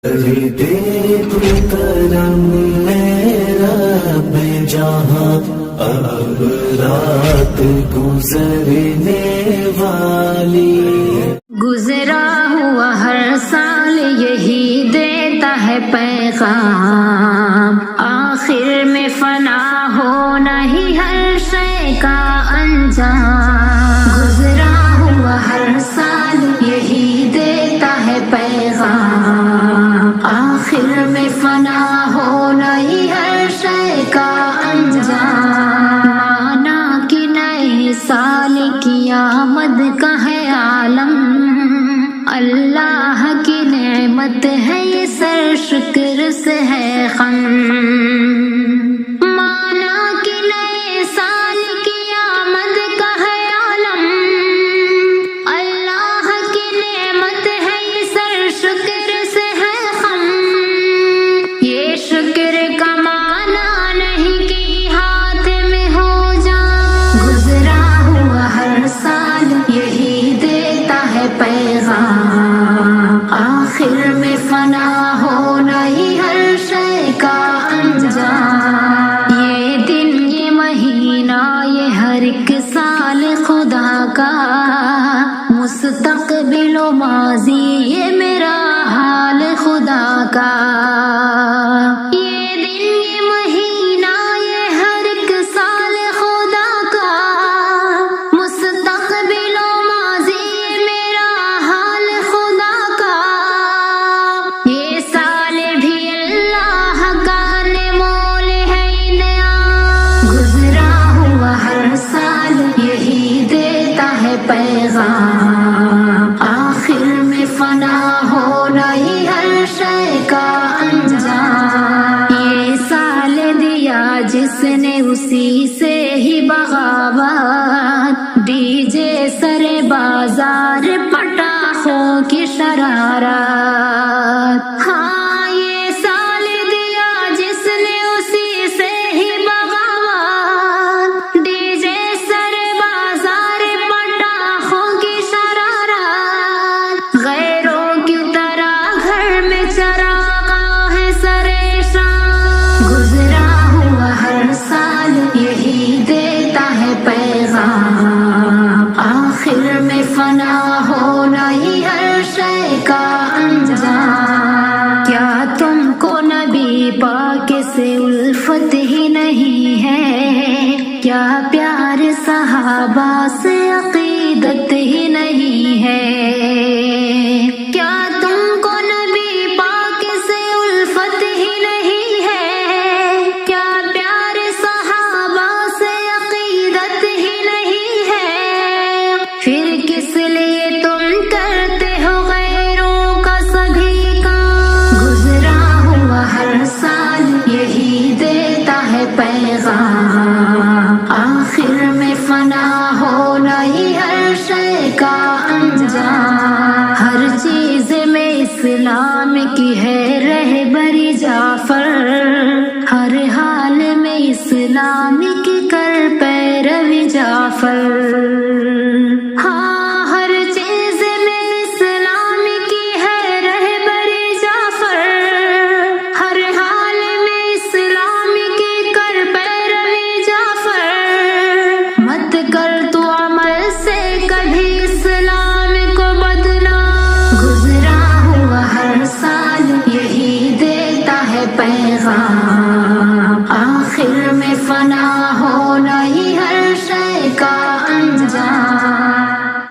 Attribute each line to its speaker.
Speaker 1: دے تو کرم میرا رب جہاں اب رات گزرنے والی
Speaker 2: گزرا ہوا ہر سال یہی دیتا ہے پیغام، آخر میں فنا ہونا ہی ہر شے کا انجام۔ گزرا ہوا ہر سال یہی دیتا ہے پیغام، آخر میں فنا ہونا ہی ہر شے کا انجام۔ مانا کہ نئے سال کی آمد کا ہے عالم، اللہ کی نعمت ہے یہ سر شکر سے ہے خم۔ مانا کہ نئے سال کی آمد کا ہے عالم، اللہ کی نعمت ہے یہ سر شکر سے ہے خم۔ یہ شکر کا مانا نہیں کہ ہاتھ میں ہو جا، گزرا ہوا ہر سال یہی دیتا ہے پیغام، آخر میں فنا ہونا ہی ہر شے کا انجام۔ یہ دن یہ مہینہ یہ ہر ایک سال خدا کا، مستقبل و ماضی یہ میرا حال خدا کا۔ یہ دن یہ مہینہ یہ ہر ایک سال خدا کا، مستقبل و ماضی یہ میرا حال خدا کا۔ یہ سال بھی اللہ کا انمول ہے انعام، گزرا ہوا ہر سال یہی دیتا ہے پیغام، آخر میں فنا ہونا ہی ہر شے کا انجام۔ یہ سال دیا جس نے اسی سے ہی بغاوت، ڈی جے سر بازار پٹاخوں کی شرارت۔ ہاں یہ سال دیا جس نے اسی سے ہی بغاوت، ڈی جے سر بازار پٹاخوں کی شرارت۔ غیروں کی طرح گھر میں چراغاں ہے سریشان، گزرا ہوا ہر سال یہی دیتا ہے پیغام، آخر میں فنا ہونا ہی ہر شے کا انجام۔ کیا تم کو نبی پاک سے الفت ہی نہیں ہے؟ کیا پیار صحابہ سے عقیدت ہی نہیں ہے؟ کیا تم کو نبی پاک سے الفت ہی نہیں ہے؟ کیا پیار صحابہ سے عقیدت ہی نہیں ہے؟ پھر کس لیے تم کرتے ہو غیروں کا سبھی کا؟ گزرا ہوا ہر سال یہی دیتا ہے پیغام، آخر میں فنا ہونا ہی ہر شے کا انجام۔ ہر چیز میں اسلام کی ہے رہبری جعفر، ہر حال میں اسلام کی کر پیروی جعفر۔ ہاں ہر چیز میں اسلام کی ہے رہبری جعفر، ہر حال میں اسلام کی کر پیروی جعفر۔ مت کر تو عمل سے کبھی اسلام کو بدنام، گزرا ہوا ہر سال یہی دیتا ہے پیغام، آخر میں فنا ہونا